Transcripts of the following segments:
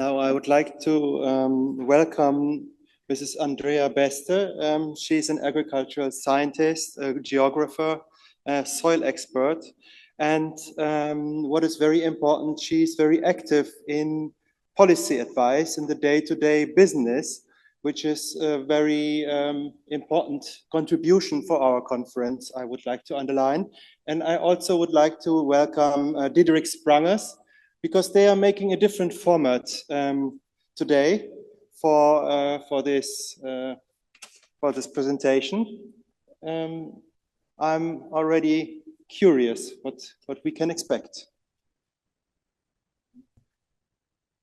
Now I would like to welcome Mrs. Andrea Beste. She's an agricultural scientist, a geographer, a soil expert. And what is very important, she's very active in policy advice in the day-to-day business, which is a very important contribution for our conference, I would like to underline. And I also would like to welcome Diederik Sprangers, because they are making a different format today for this presentation. I'm already curious what we can expect.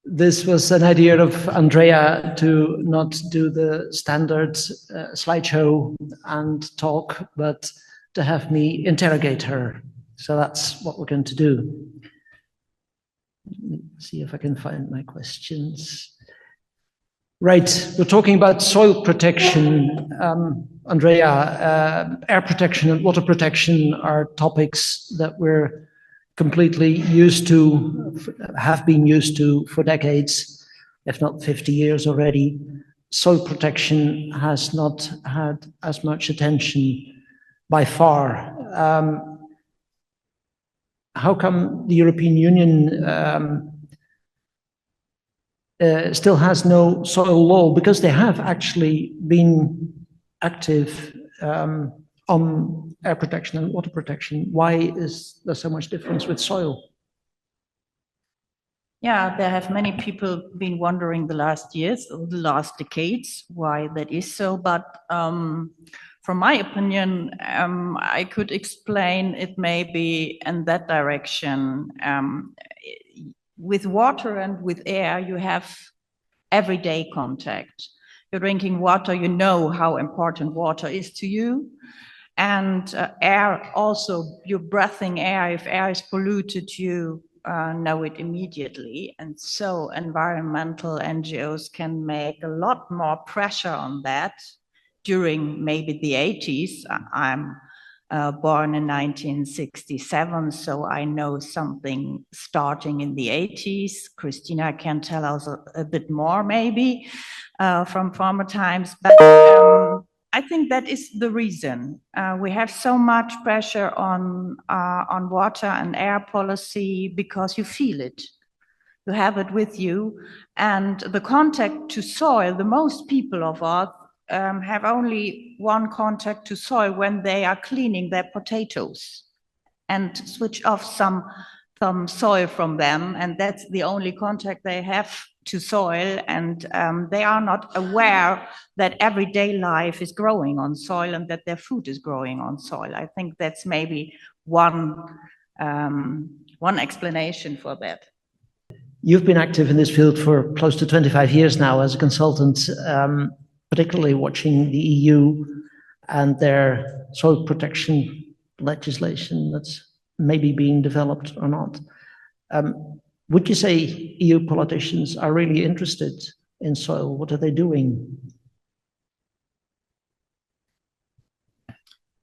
This was an idea of Andrea to not do the standard slideshow and talk, but to have me interrogate her. So that's what we're going to do. Let me see if I can find my questions. Right, we're talking about soil protection. Andrea, air protection and water protection are topics that we're completely used to, have been used to for decades, if not 50 years already. Soil protection has not had as much attention by far. How come the European Union still has no soil law? Because they have actually been active on air protection and water protection. Why is there so much difference with soil? Yeah, there have many people been wondering the last years or the last decades why that is so, but from my opinion, I could explain it maybe in that direction. With water and with air, you have everyday contact. You're drinking water, you know how important water is to you. And air also, you're breathing air. If air is polluted, you know it immediately. And so environmental NGOs can make a lot more pressure on that during maybe the 80s. I'm born in 1967, so I know something starting in the 80s. Christina can tell us a bit more maybe from former times, but I think that is the reason. We have so much pressure on water and air policy because you feel it. You have it with you. And the contact to soil, the most people of us have only one contact to soil when they are cleaning their potatoes and switch off some soil from them. And that's the only contact they have to soil. And they are not aware that everyday life is growing on soil and that their food is growing on soil. I think that's maybe one explanation for that. You've been active in this field for close to 25 years now as a consultant, particularly watching the EU and their soil protection legislation that's maybe being developed or not. Would you say EU politicians are really interested in soil? What are they doing?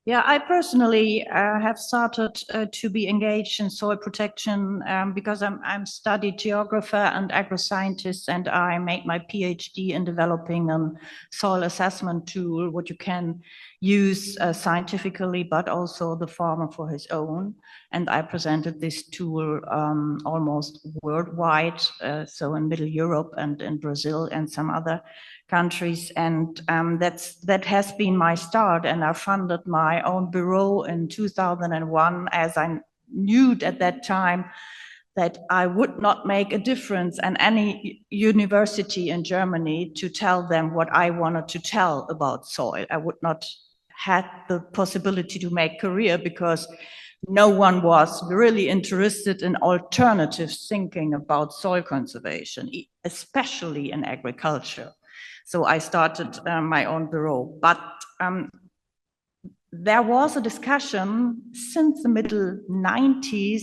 Yeah, I personally have started to be engaged in soil protection because I'm studied geographer and agro-scientist, and I made my PhD in developing a soil assessment tool, what you can use scientifically, but also the farmer for his own. And I presented this tool almost worldwide, so in Middle Europe and in Brazil and some other countries, and that has been my start. And I funded my own bureau in 2001, as I knew at that time that I would not make a difference in any university in Germany to tell them what I wanted to tell about soil. I would not have the possibility to make career because no one was really interested in alternative thinking about soil conservation, especially in agriculture. So I started my own bureau, but there was a discussion since the middle 90s,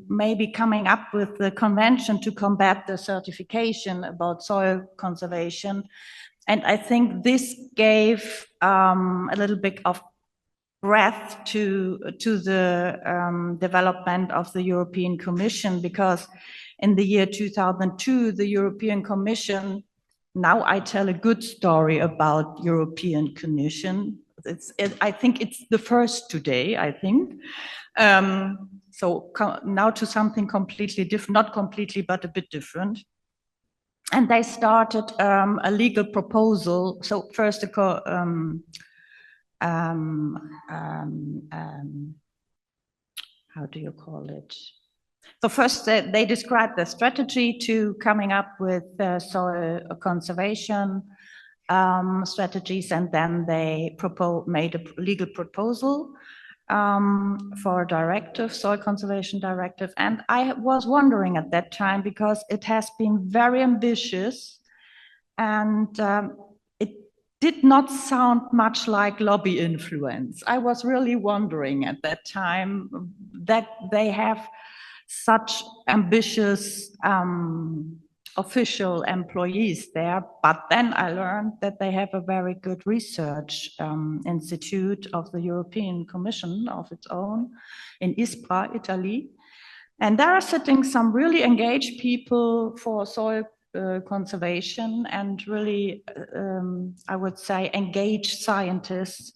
maybe coming up with the convention to combat the certification about soil conservation. And I think this gave a little bit of breath to the development of the European Commission, because in the year 2002, the European Commission, now I tell a good story about European Commission. I think it's the first today, I think. So now to something completely different, not completely, but a bit different. And they started a legal proposal. So first, how do you call it? So first, they described the strategy to coming up with soil conservation strategies, and then they made a legal proposal for a directive, soil conservation directive. And I was wondering at that time, because it has been very ambitious, and it did not sound much like lobby influence. I was really wondering at that time that they have such ambitious official employees there, but then I learned that they have a very good research institute of the European Commission of its own in Ispra, Italy. And there are sitting some really engaged people for soil conservation, and really, I would say, engaged scientists.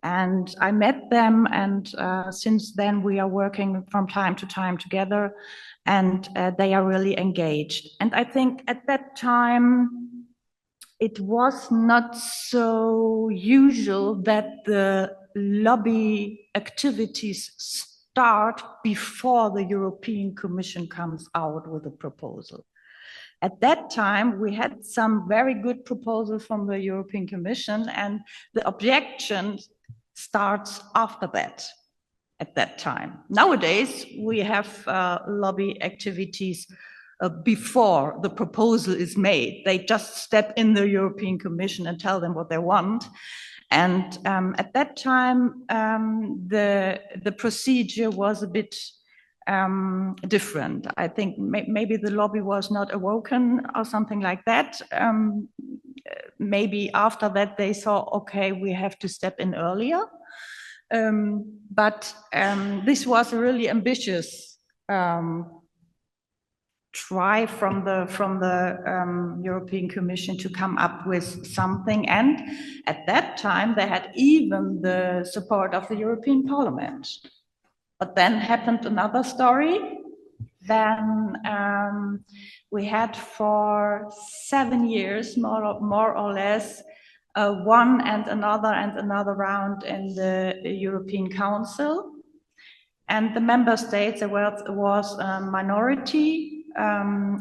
And I met them, and since then we are working from time to time together, and they are really engaged. And I think at that time, it was not so usual that the lobby activities start before the European Commission comes out with a proposal. At that time, we had some very good proposals from the European Commission, and the objection starts after that, at that time. Nowadays, we have lobby activities before the proposal is made. They just step in the European Commission and tell them what they want. And at that time, the procedure was a bit different. I think maybe the lobby was not awoken or something like that. Maybe after that they saw, okay, we have to step in earlier. But this was a really ambitious try from the European Commission to come up with something. And at that time, they had even the support of the European Parliament. But then happened another story. Then we had for 7 years, more or less, one and another round in the European Council. And the member states, there was a minority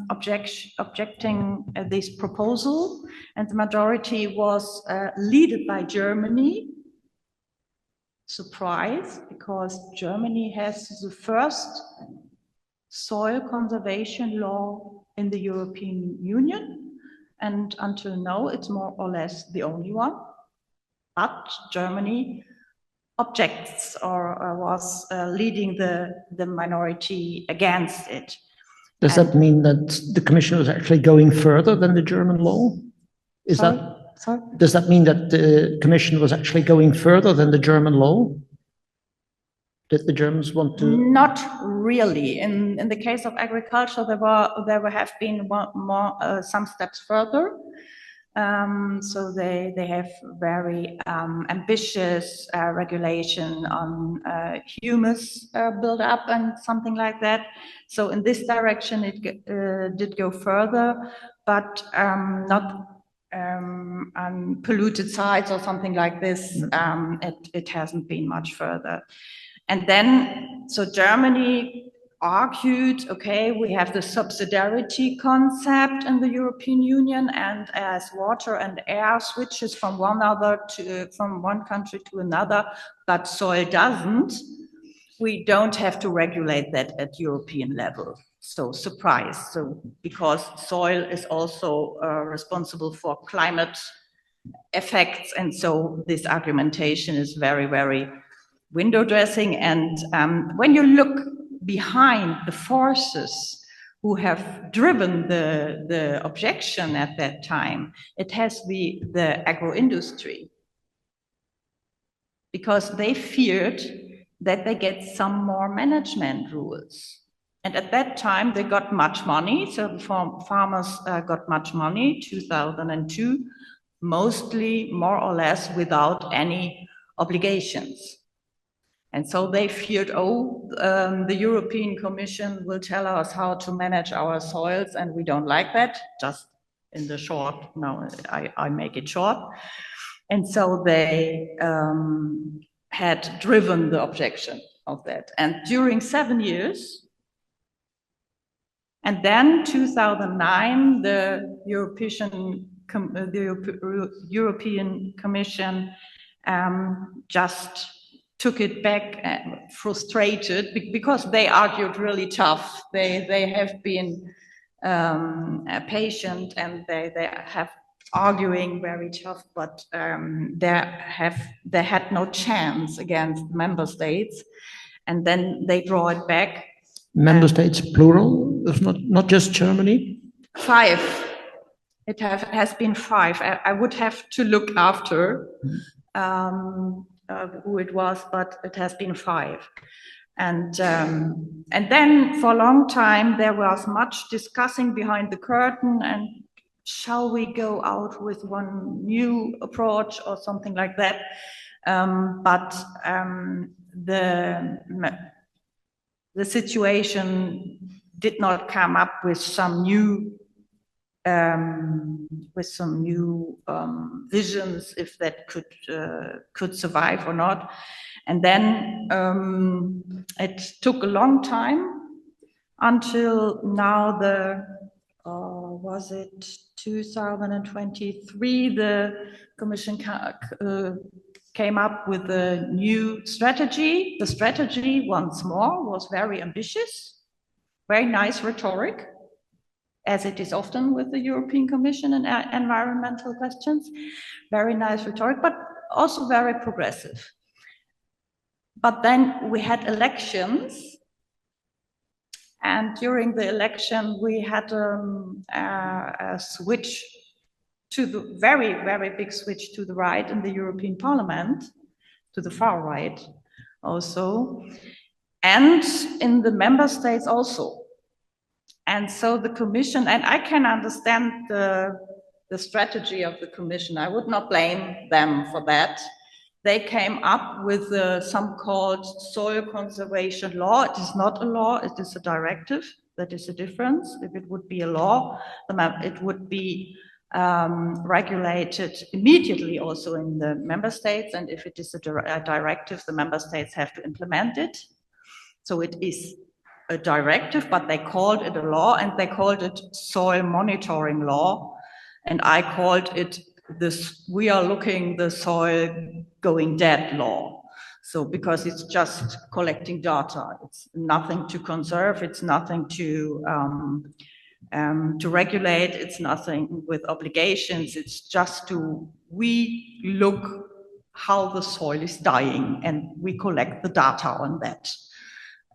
objecting this proposal. And the majority was led by Germany. Surprise, because Germany has the first soil conservation law in the European Union, and until now it's more or less the only one. But Germany objects or was leading the minority against it. Does that mean that the Commission was actually going further than the German law? Sorry? Does that mean that the Commission was actually going further than the German law? Did the Germans want to? Not really. In the case of agriculture, there have been some steps further. So they have very ambitious regulation on humus build-up and something like that. So in this direction, it did go further, but not on polluted sites or something like this. It hasn't been much further. And then, so Germany argued, okay, we have the subsidiarity concept in the European Union, and as water and air switches from one country to another, but soil doesn't, we don't have to regulate that at European level. So surprise, so because soil is also responsible for climate effects, and so this argumentation is very, very window dressing. And when you look behind the forces who have driven the objection at that time, it has the agro-industry, because they feared that they get some more management rules. And at that time, they got much money. So the farmers got much money, 2002, mostly more or less without any obligations. And so they feared, oh, the European Commission will tell us how to manage our soils, and we don't like that. Just in the short, no, I make it short. And so they had driven the objection of that. And during 7 years, and then 2009, the European Commission just took it back, frustrated, because they argued really tough. They have been patient, and they have arguing very tough, but they had no chance against member states, and then they draw it back. Member states, plural, if not just Germany? 5. It has been 5. I would have to look after who it was, but it has been 5. And then for a long time there was much discussing behind the curtain, and shall we go out with one new approach or something like that? But the situation did not come up with some new visions, if that could survive or not. And then it took a long time until now. Was it 2023? The Commission came up with a new strategy. The strategy, once more, was very ambitious, very nice rhetoric, as it is often with the European Commission and environmental questions. Very nice rhetoric, but also very progressive. But then we had elections, and during the election we had a switch to the very, very big switch to the right in the European Parliament, to the far right also, and in the member states also. And so the Commission, and I can understand the strategy of the Commission, I would not blame them for that. They came up with some called soil conservation law. It is not a law, it is a directive. That is a difference. If it would be a law, it would be regulated immediately also in the member states. And if it is a directive, the member states have to implement it. So it is a directive, but they called it a law, and they called it soil monitoring law. And I called it this, we are looking the soil going dead law. So because it's just collecting data, it's nothing to conserve, it's nothing to regulate, it's nothing with obligations, it's just we look how the soil is dying and we collect the data on that.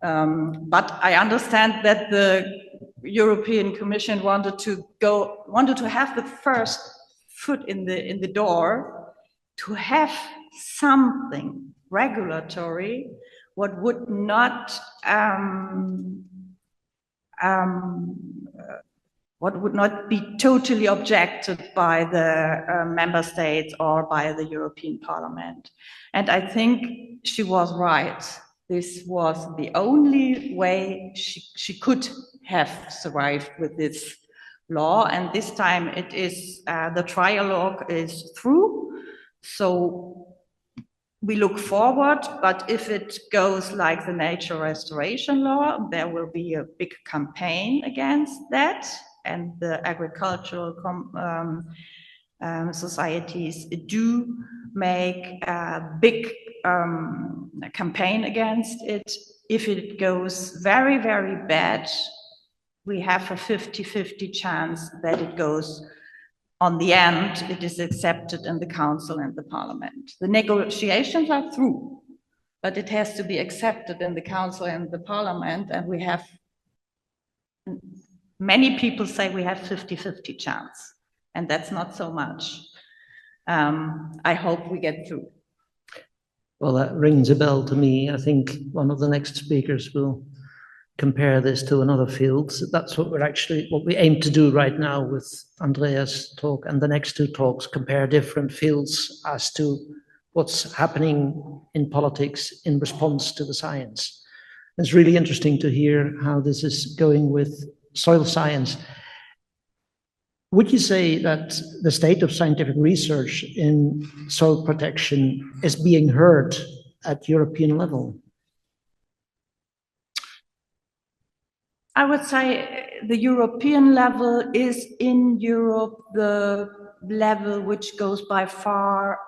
But I understand that the European Commission wanted to have the first foot in the door, to have something regulatory what would not be totally objected by the member states or by the European Parliament. And I think she was right. This was the only way she could have survived with this law. And this time it is, the trialogue is through. So we look forward, but if it goes like the nature restoration law, there will be a big campaign against that. And the agricultural societies do make a big campaign against it. If it goes very, very bad, we have a 50-50 chance that it goes, on the end, it is accepted in the Council and the Parliament. The negotiations are through, but it has to be accepted in the Council and the Parliament, and we have, many people say we have 50-50 chance, and that's not so much. I hope we get through. Well, that rings a bell to me. I think one of the next speakers will compare this to another field. So that's what we aim to do right now with Andrea's talk and the next two talks, compare different fields as to what's happening in politics in response to the science. It's really interesting to hear how this is going with soil science. Would you say that the state of scientific research in soil protection is being heard at European level? I would say the European level is in Europe the level which goes by far,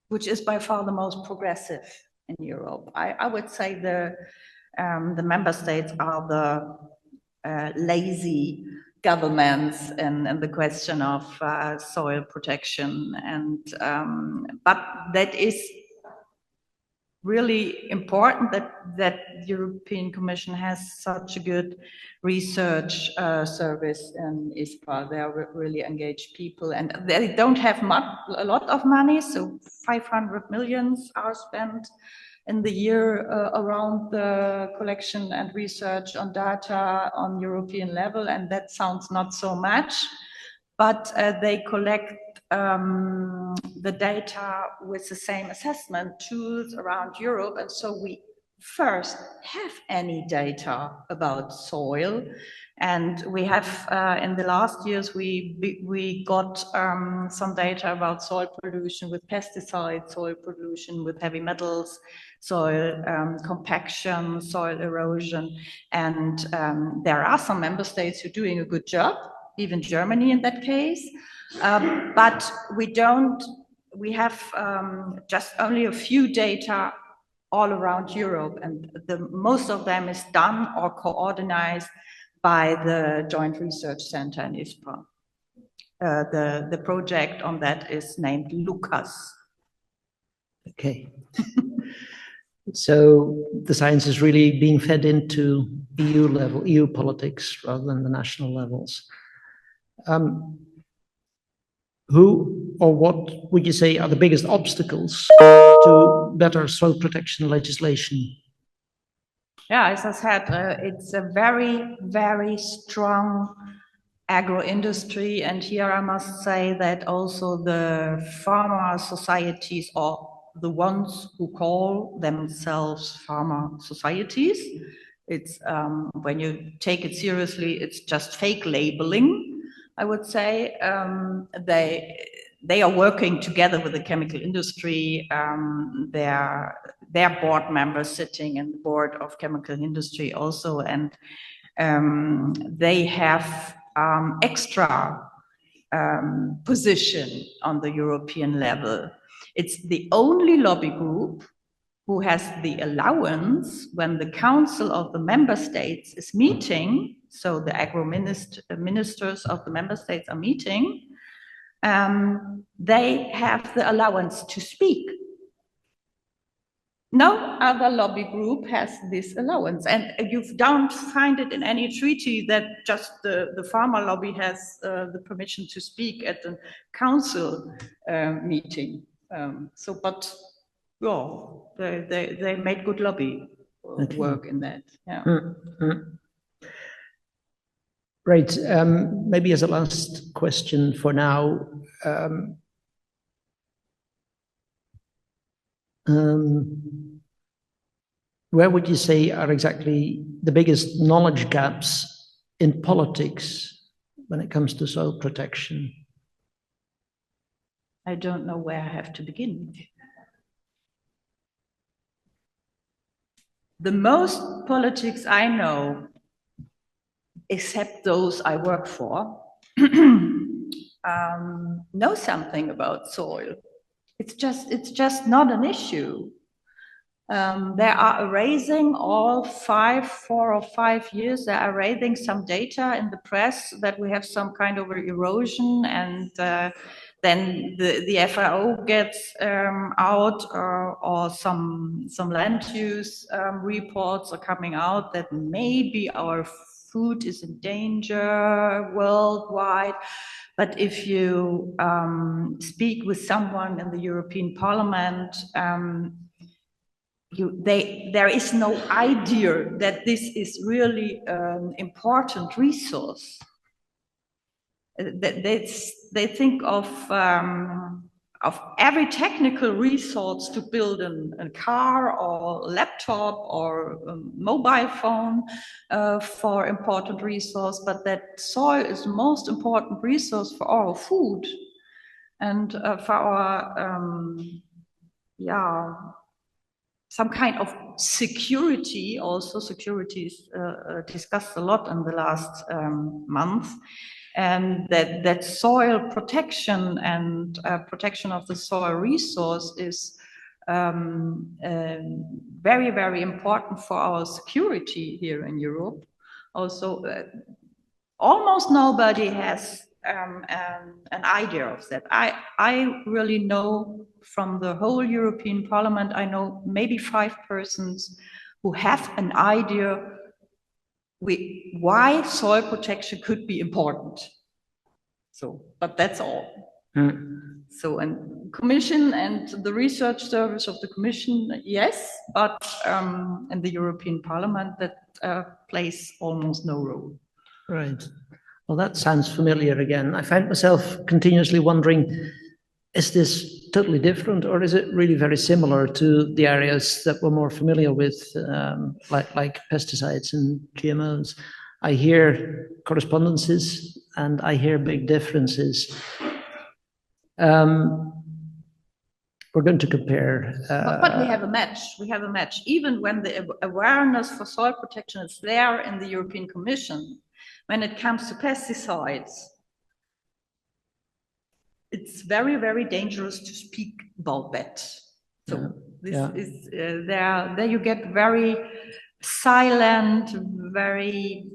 which is by far the most progressive in Europe. I would say the member states are the lazy governments and the question of soil protection, and but that is really important that the European Commission has such a good research service in ISPRA. They are really engaged people, and they don't have a lot of money, so 500 millions are spent in the year around the collection and research on data on European level, and that sounds not so much, but they collect the data with the same assessment tools around Europe, and so we first have any data about soil, and we have in the last years we got some data about soil pollution with pesticides, soil pollution with heavy metals, soil compaction, soil erosion, and there are some member states who are doing a good job, even Germany in that case. But we have just only a few data all around Europe, and most of them is done or coordinated by the Joint Research Center in ISPRA. The project on that is named LUCAS. Okay. So the science is really being fed into EU level, EU politics rather than the national levels. Who or what would you say are the biggest obstacles to better soil protection legislation? Yeah, as I said, it's a very, very strong agro industry, and here I must say that also the farmer societies are the ones who call themselves farmer societies. It's when you take it seriously, it's just fake labeling. I would say they are working together with the chemical industry. Their board members sitting in the board of chemical industry also, and they have extra position on the European level. It's the only lobby group who has the allowance when the Council of the Member States is meeting, so the agro ministers of the Member States are meeting, they have the allowance to speak. No other lobby group has this allowance, and you don't find it in any treaty that just the farmer lobby has the permission to speak at the council meeting. But well, they made good lobby work in that. Yeah. Right. Maybe as a last question for now. Where would you say are exactly the biggest knowledge gaps in politics when it comes to soil protection? I don't know where I have to begin. The most politics I know, except those I work for, know something about soil. It's just not an issue. They are erasing all 4 or 5 years. They are erasing some data in the press that we have some kind of erosion, and then the FAO gets out, or some land use reports are coming out that maybe our food is in danger worldwide. But if you there is no idea that this is really an important resource. They think of every technical resource to build a car or laptop or a mobile phone for important resource, but that soil is the most important resource for our food and for our some kind of security. Also, security is discussed a lot in the last month. And that soil protection and protection of the soil resource is very, very important for our security here in Europe. Also, almost nobody has an idea of that. I really know from the whole European Parliament, I know maybe 5 persons who have an idea why soil protection could be important. So, but that's all. So, and Commission and the research service of the Commission, yes, but in the European Parliament, that plays almost no role. Right. Well, that sounds familiar again. I find myself continuously wondering, is this totally different, or is it really very similar to the areas that we're more familiar with, like pesticides and GMOs? I hear correspondences and I hear big differences. We're going to compare. But we have a match. We have a match. Even when the awareness for soil protection is there in the European Commission, when it comes to pesticides, it's very, very dangerous to speak about that. So this is there you get very silent, very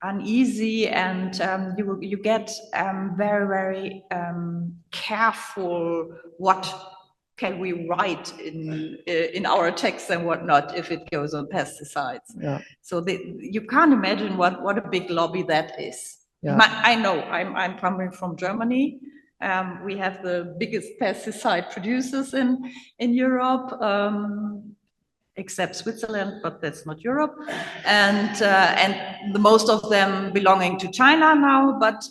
uneasy, and you get very, very careful what can we write in our text and what not if it goes on pesticides. So you can't imagine what a big lobby that is. I know I'm coming from Germany. We have the biggest pesticide producers in Europe, except Switzerland, but that's not Europe, and the most of them belonging to China now. But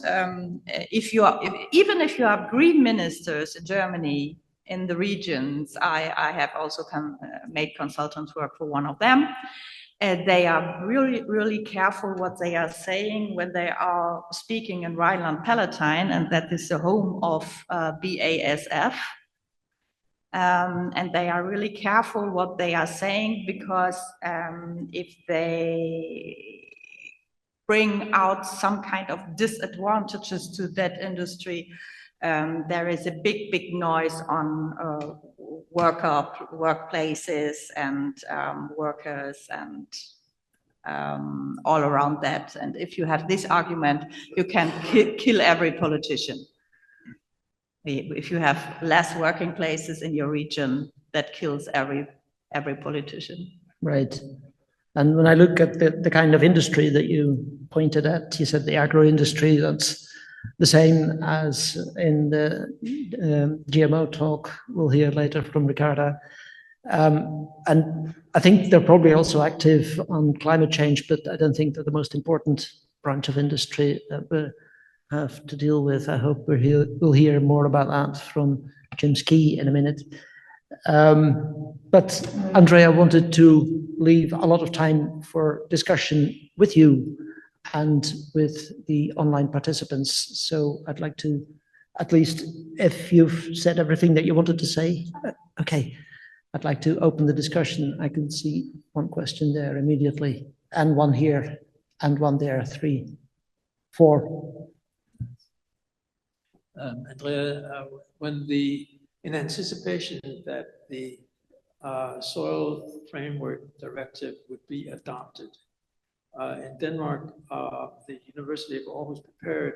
even if you have green ministers in Germany, in the regions, I have also made consultants work for one of them. They are really, really careful what they are saying when they are speaking in Rhineland-Palatinate, and that is the home of BASF. And they are really careful what they are saying, because if they bring out some kind of disadvantages to that industry, there is a big, big noise on workplaces and workers and all around that. And if you have this argument, you can kill every politician. If you have less working places in your region, that kills every politician. Right. And when I look at the kind of industry that you pointed at, you said the agro-industry, that's the same as in the GMO talk we'll hear later from Ricarda. And I think they're probably also active on climate change, but I don't think they're the most important branch of industry that we have to deal with. I hope we'll hear more about that from Jim Skee in a minute. But Andrea wanted to leave a lot of time for discussion with you and with the online participants. So I'd like to, at least if you've said everything that you wanted to say, okay, I'd like to open the discussion. I can see one question there immediately, and one here, and one there, 3, 4. Andrea, in anticipation that the Soil Framework Directive would be adopted, in Denmark, the University of Aarhus prepared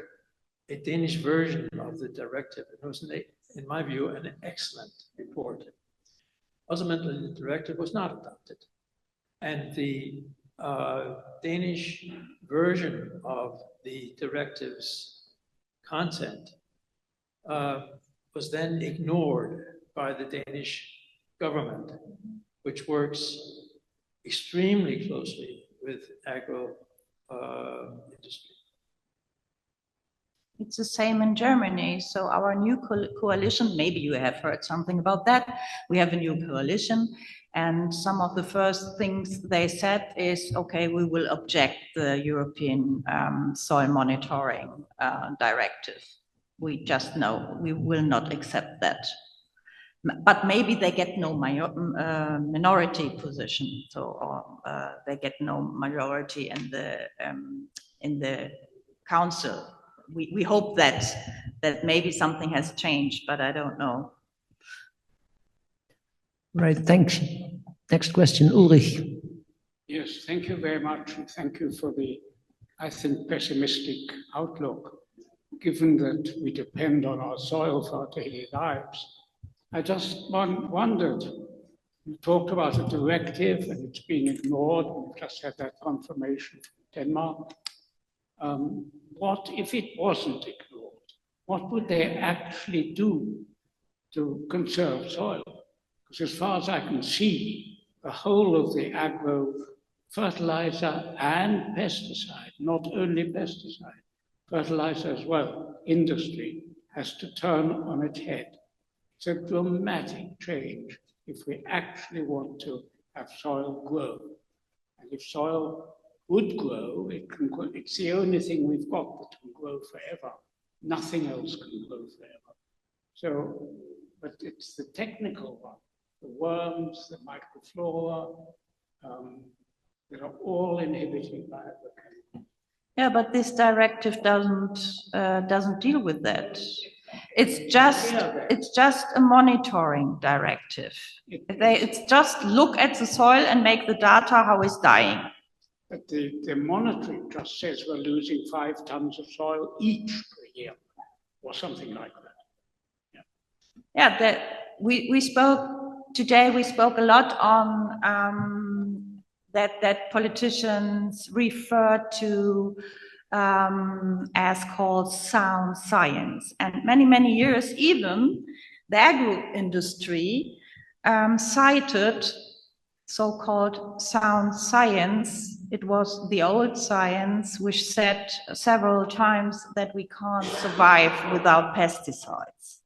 a Danish version of the directive. It was, in my view, an excellent report. Ultimately, the directive was not adopted. And the Danish version of the directive's content was then ignored by the Danish government, which works extremely closely with agro industry. It's the same in Germany. So our new coalition, maybe you have heard something about that. We have a new coalition, and some of the first things they said is, okay, we will object the European soil monitoring directive. We just know we will not accept that. But maybe they get no minority position, so they get no majority in the council. We hope that maybe something has changed, but I don't know. Right, thanks. Next question, Ulrich. Yes, thank you very much, and thank you for the, I think, pessimistic outlook. Given that we depend on our soil for our daily lives, I just wondered, you talked about a directive and it's been ignored. We've just had that confirmation from Denmark. What if it wasn't ignored? What would they actually do to conserve soil? Because as far as I can see, the whole of the agro fertilizer and pesticide, not only pesticide, fertilizer as well, industry has to turn on its head. It's a dramatic change if we actually want to have soil grow. And if soil would grow, it's the only thing we've got that can grow forever. Nothing else can grow forever. So, but it's the technical one, the worms, the microflora, that are all inhibited by agriculture. Yeah, but this directive doesn't deal with that. It's just a monitoring directive. It's just look at the soil and make the data how it's dying. But the monitoring just says we're losing 5 tons of soil each per year, or something like that. Yeah, we spoke today. We spoke a lot on that politicians refer to as called sound science, and many years even the agro industry cited so-called sound science. It was the old science which said several times that we can't survive without pesticides.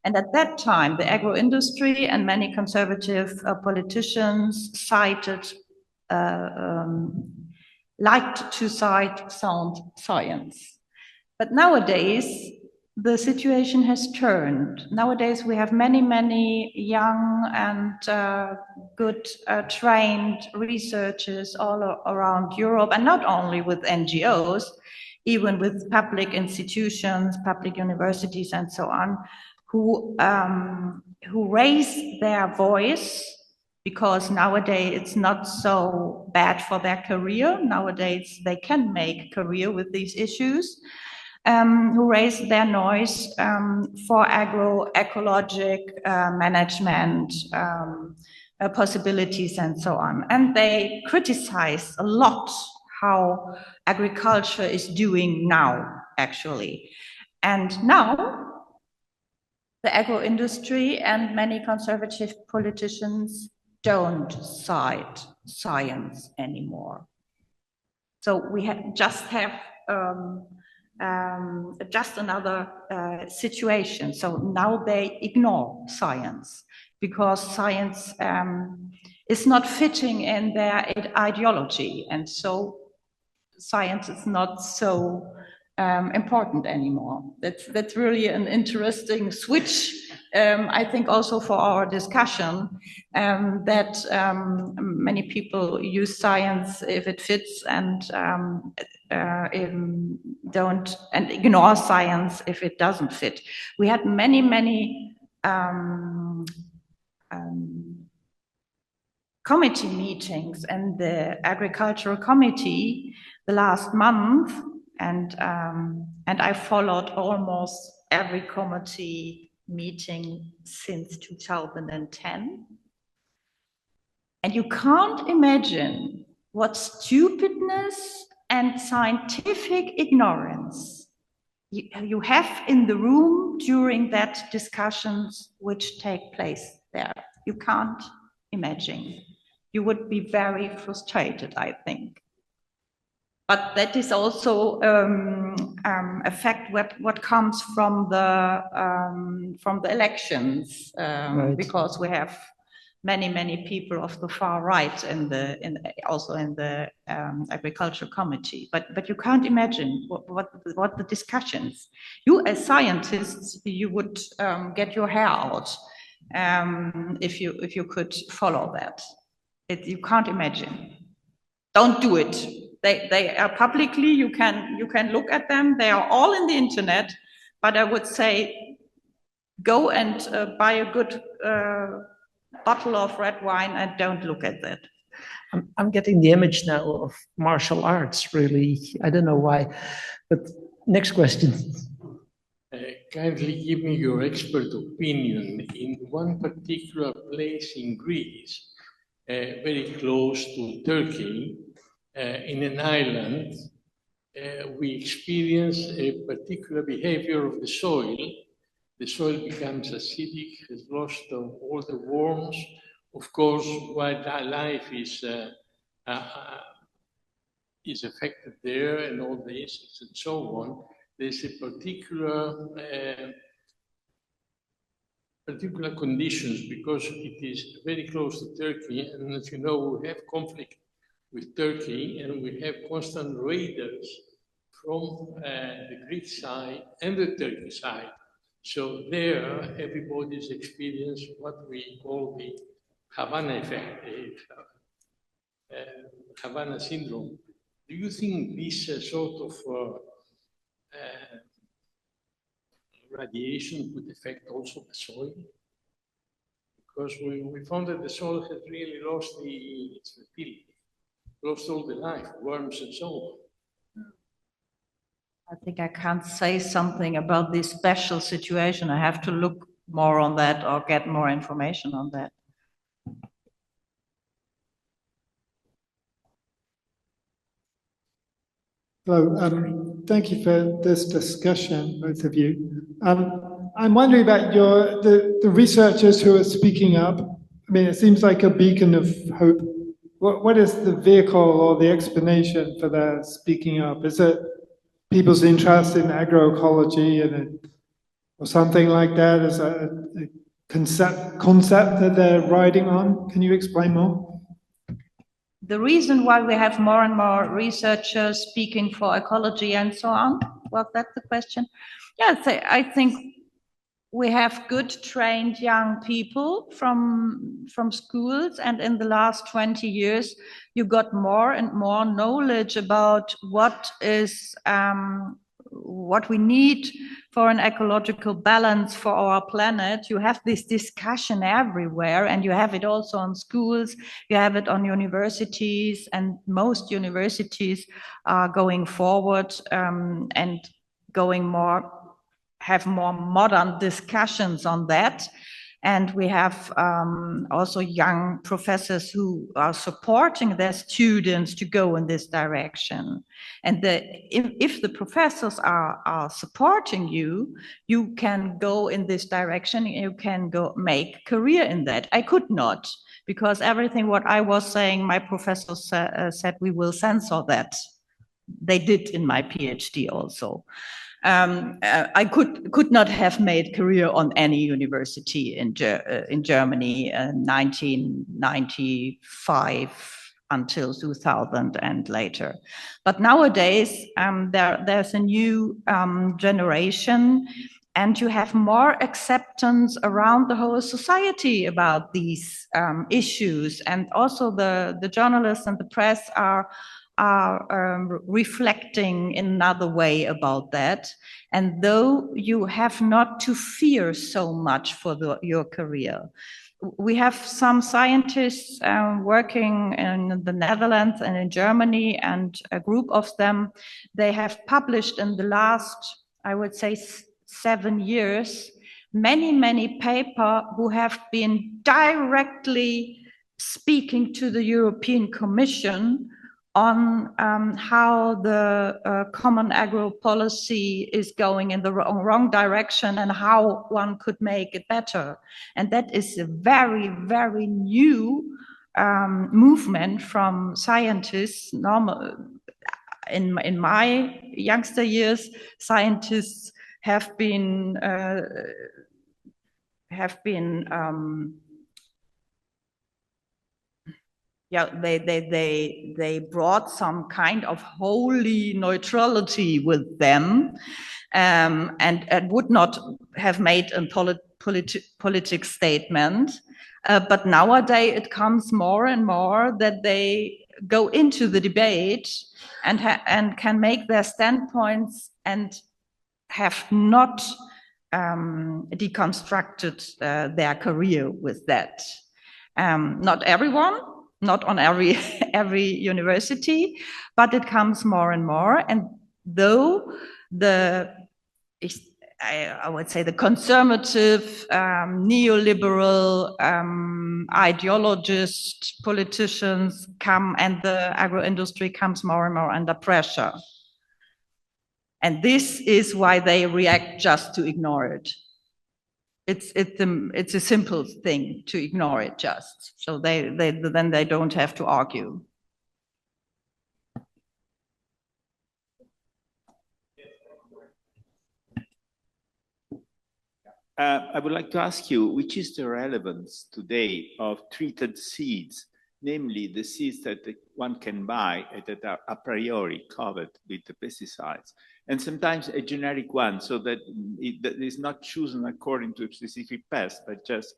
And at that time, the agro industry and many conservative politicians liked to cite sound science. But nowadays, the situation has turned. Nowadays, we have many young and good trained researchers all around Europe, and not only with NGOs, even with public institutions, public universities, and so on, who raise their voice, because nowadays it's not so bad for their career. Nowadays, they can make career with these issues. Who raise their noise for agroecologic management possibilities and so on. And they criticize a lot how agriculture is doing now, actually. And now, the agro industry and many conservative politicians don't cite science anymore. So we just have just another situation. So now they ignore science because science is not fitting in their ideology, and so science is not so important anymore. That's really an interesting switch. I think also for our discussion that many people use science if it fits and don't and ignore science if it doesn't fit. We had many committee meetings in the agricultural committee the last month, and I followed almost every committee meeting since 2010. And you can't imagine what stupidness and scientific ignorance you have in the room during that discussions which take place there. You can't imagine. You would be very frustrated, I think. But that is also a fact what comes from the elections, Right. because we have many people of the far right also in the agriculture committee. But you can't imagine what the discussions. You as scientists, you would get your hair out if you could follow that. You can't imagine. Don't do it. They are publicly, you can look at them. They are all in the internet, but I would say go and buy a good bottle of red wine and don't look at that. I'm getting the image now of martial arts, really. I don't know why, but next question. Kindly give me your expert opinion in one particular place in Greece, very close to Turkey, in an island. We experience a particular behavior of the soil. The soil becomes acidic, has lost all the worms. Of course, wildlife is affected there, and all the insects and so on. There's a particular conditions because it is very close to Turkey, and as you know, we have conflict with Turkey, and we have constant raiders from the Greek side and the Turkish side. So there, everybody's experienced what we call the Havana effect, Havana syndrome. Do you think this sort of radiation could affect also the soil? Because we found that the soil has really lost its fertility, lost all the life, worms and so on. I think I can't say something about this special situation. I have to look more on that or get more information on that. Hello, thank you for this discussion, both of you. I'm wondering about the researchers who are speaking up. I mean, it seems like a beacon of hope. What is the vehicle or the explanation for their speaking up? Is it people's interest in agroecology or something like that? Is that a concept that they're riding on? Can you explain more? The reason why we have more and more researchers speaking for ecology and so on, was that the question? Yes, I think we have good trained young people from schools, and in the last 20 years, you got more and more knowledge about what we need for an ecological balance for our planet. You have this discussion everywhere, and you have it also on schools, you have it on universities, and most universities are going forward and have more modern discussions on that. And we have also young professors who are supporting their students to go in this direction. And if the professors are supporting you, you can go in this direction, you can go make career in that. I could not, because everything what I was saying, my professor said we will censor that. They did in my PhD also. I could not have made career on any university in Germany in 1995 until 2000 and later. But nowadays there's a new generation, and you have more acceptance around the whole society about these issues, and also the journalists and the press are reflecting in another way about that. And though you have not to fear so much for your career, we have some scientists working in the Netherlands and in Germany, and a group of them, they have published in the last, I would say, 7 years, many papers who have been directly speaking to the European Commission on how the common agro policy is going in the wrong direction and how one could make it better. And that is a very, very new movement from scientists. In my youngster years, scientists have been they brought some kind of holy neutrality with them, and would not have made a politic statement. But nowadays it comes more and more that they go into the debate and can make their standpoints and have not deconstructed their career with that. Not everyone, not on every university, but it comes more and more. And though I would say the conservative, neoliberal, ideologist politicians come, and the agro industry comes more and more under pressure. And this is why they react just to ignore it. It's a simple thing to ignore it just. So then they don't have to argue. I would like to ask you, which is the relevance today of treated seeds, namely the seeds that one can buy that are a priori covered with the pesticides, and sometimes a generic one, so that it is not chosen according to a specific pest, but just,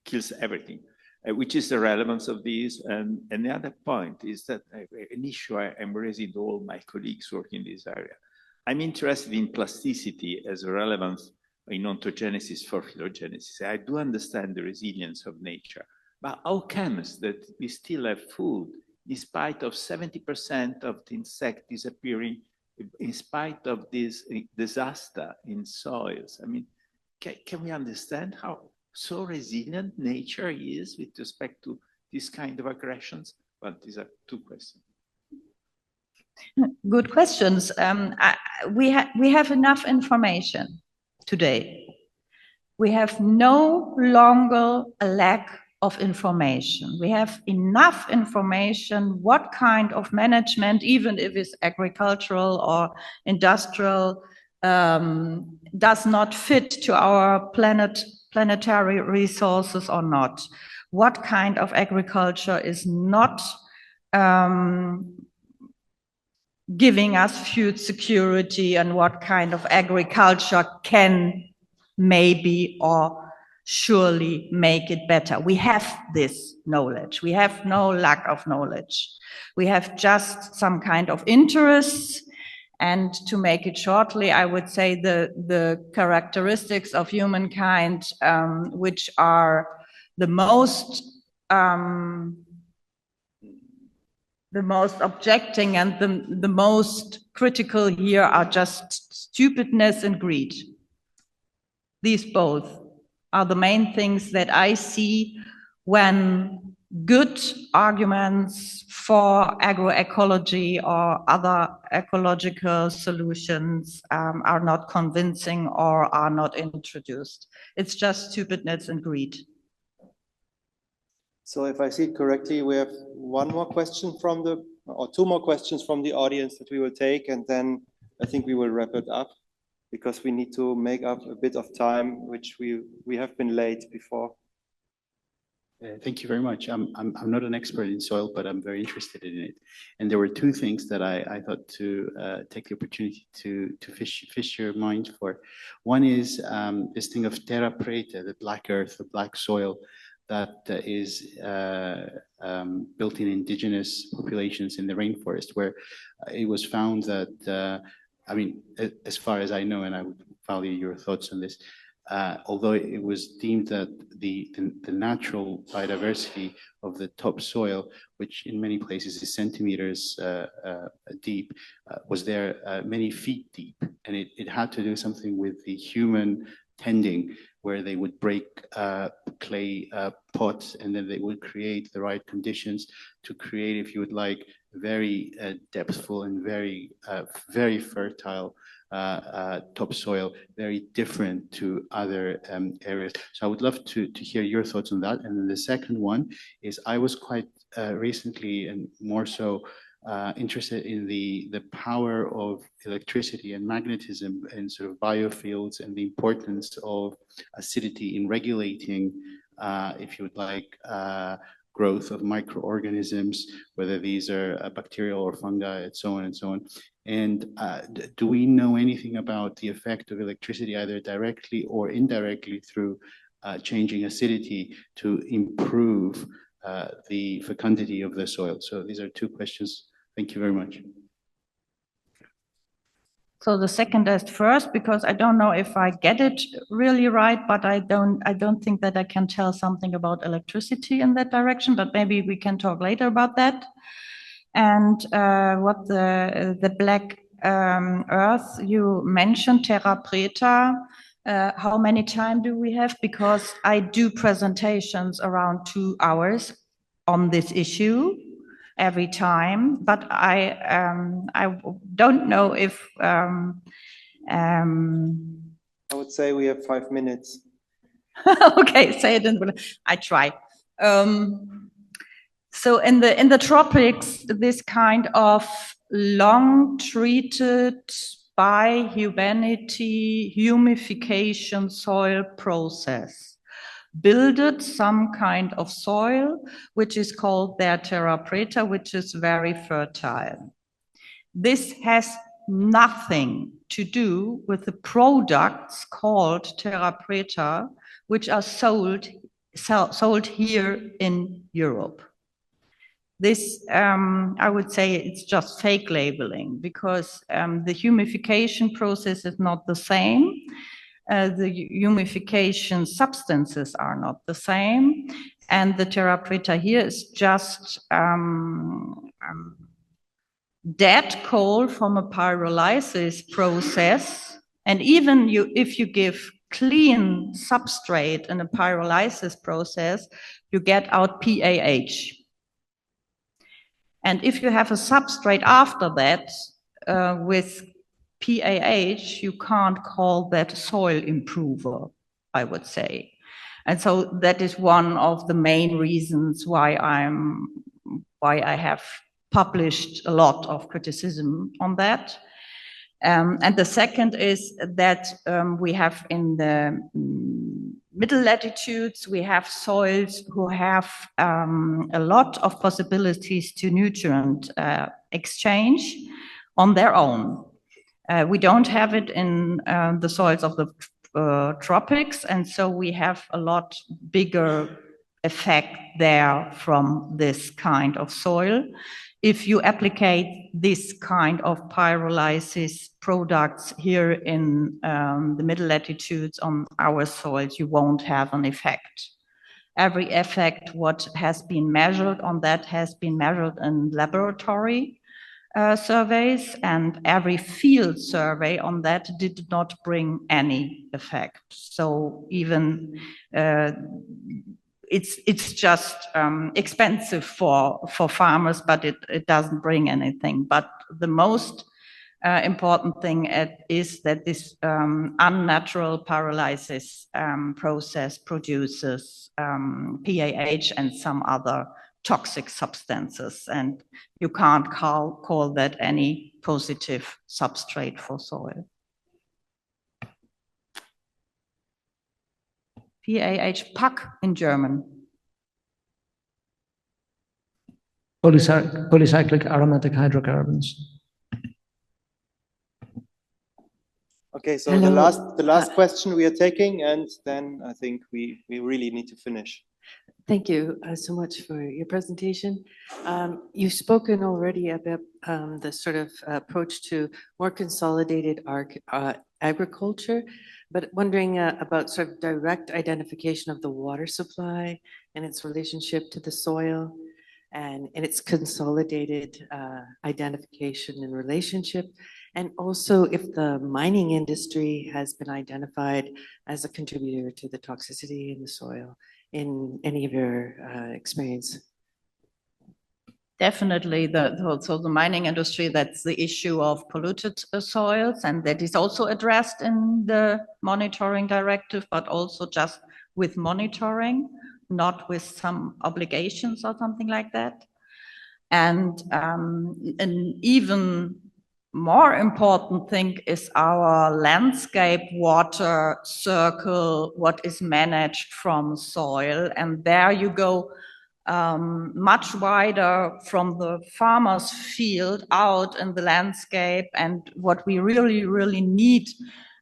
kills everything. Which is the relevance of these? And the other point is that an issue I'm raising to all my colleagues working in this area. I'm interested in plasticity as a relevance in ontogenesis for phylogenesis. I do understand the resilience of nature, but how comes that we still have food in spite of 70% of the insect disappearing, in spite of this disaster in soils? I mean, can we understand how so resilient nature is with respect to this kind of aggressions? Well, these are two questions. Good questions. We have enough information today. We have no longer a lack of information. We have enough information what kind of management, even if it's agricultural or industrial, does not fit to our planetary resources or not. What kind of agriculture is not giving us food security, and what kind of agriculture can maybe or surely make it better. We have this knowledge. We have no lack of knowledge. We have just some kind of interests. And to make it shortly, I would say the characteristics of humankind, which are the most objecting and the most critical here are just stupidness and greed. These both are the main things that I see when good arguments for agroecology or other ecological solutions are not convincing or are not introduced. It's just stupidness and greed. So if I see it correctly, we have one more question or two more questions from the audience that we will take, and then I think we will wrap it up, because we need to make up a bit of time, which we have been late before. Thank you very much. I'm not an expert in soil, but I'm very interested in it. And there were two things that I thought to take the opportunity to fish your mind for. One is this thing of terra preta, the black earth, the black soil, that is built in indigenous populations in the rainforest, where it was found that, I mean, as far as I know, and I would value your thoughts on this, although it was deemed that the natural biodiversity of the topsoil, which in many places is centimeters deep, was there many feet deep. And it had to do something with the human tending, where they would break clay pots, and then they would create the right conditions to create, if you would like, very depthful and very fertile topsoil, very different to other areas. So I would love to hear your thoughts on that. And then the second one is, I was quite recently and more so interested in the power of electricity and magnetism and sort of biofields, and the importance of acidity in regulating, if you would like, growth of microorganisms, whether these are bacterial or fungi, and so on and so on. And do we know anything about the effect of electricity, either directly or indirectly, through changing acidity to improve the fecundity of the soil? So these are two questions. Thank you very much. So the second is first, because I don't know if I get it really right, but I don't think that I can tell something about electricity in that direction, but maybe we can talk later about that. And what the black earth you mentioned, terra preta, how many time do we have? Because I do presentations around 2 hours on this issue every time, but I don't know if I would say we have 5 minutes. okay, say it in. I try. So in the tropics, this kind of long treated by humanity humification soil process builded some kind of soil, which is called their terra preta, which is very fertile. This has nothing to do with the products called terra preta, which are sold here in Europe. This, I would say, it's just fake labeling, because the humification process is not the same. The humification substances are not the same, and the terra preta here is just dead coal from a pyrolysis process. And even if you give clean substrate in a pyrolysis process, you get out PAH. And if you have a substrate after that with PAH, you can't call that soil improver, I would say. And so that is one of the main reasons why I have published a lot of criticism on that. And the second is that we have in the middle latitudes, we have soils who have a lot of possibilities to nutrient exchange on their own. We don't have it in the soils of the tropics, and so we have a lot bigger effect there from this kind of soil. If you apply this kind of pyrolysis products here in the middle latitudes on our soils, you won't have an effect. Every effect what has been measured on that has been measured in laboratory surveys, and every field survey on that did not bring any effect. So even it's just expensive for farmers, but it doesn't bring anything. But the most important thing is that this unnatural pyrolysis process produces PAH and some other toxic substances, and you can't call that any positive substrate for soil. PAH, Pack in German. Polycyclic aromatic hydrocarbons. Okay, so Hello. the last question we are taking, and then I think we really need to finish. Thank you so much for your presentation. You've spoken already about the sort of approach to more consolidated agriculture, but wondering about sort of direct identification of the water supply and its relationship to the soil, and its consolidated identification and relationship. And also if the mining industry has been identified as a contributor to the toxicity in the soil in any of your experience. Definitely, so the mining industry, that's the issue of polluted soils, and that is also addressed in the monitoring directive, but also just with monitoring, not with some obligations or something like that. And an even more important thing is our landscape water circle, what is managed from soil, and there you go much wider from the farmer's field out in the landscape. And what we really, really need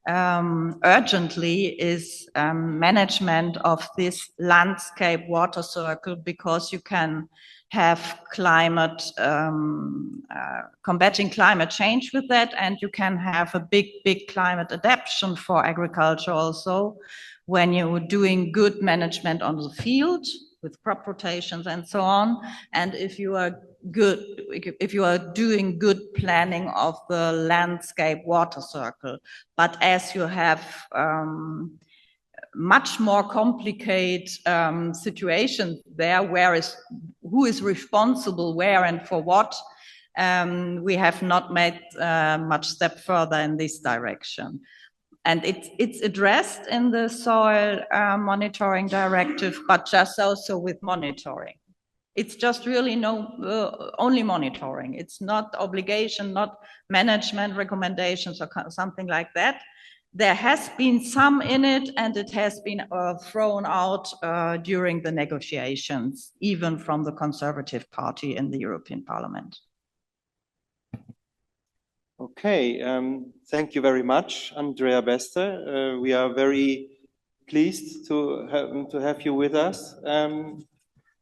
urgently is management of this landscape water circle, because you can have climate, combating climate change with that, and you can have a big climate adaptation for agriculture also when you're doing good management on the field with crop rotations and so on. And if you are doing good planning of the landscape water circle. But as you have much more complicated situations there, who is responsible where and for what, we have not made much step further in this direction. And it's addressed in the soil monitoring directive, but just also with monitoring. It's just really only monitoring. It's not obligation, not management recommendations or something like that. There has been some in it, and it has been thrown out during the negotiations, even from the Conservative Party in the European Parliament. Okay, thank you very much, Andrea Bester. We are very pleased to have you with us.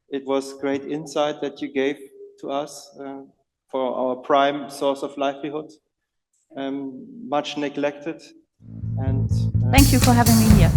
It was great insight that you gave to us for our prime source of livelihood, much neglected. And thank you for having me here.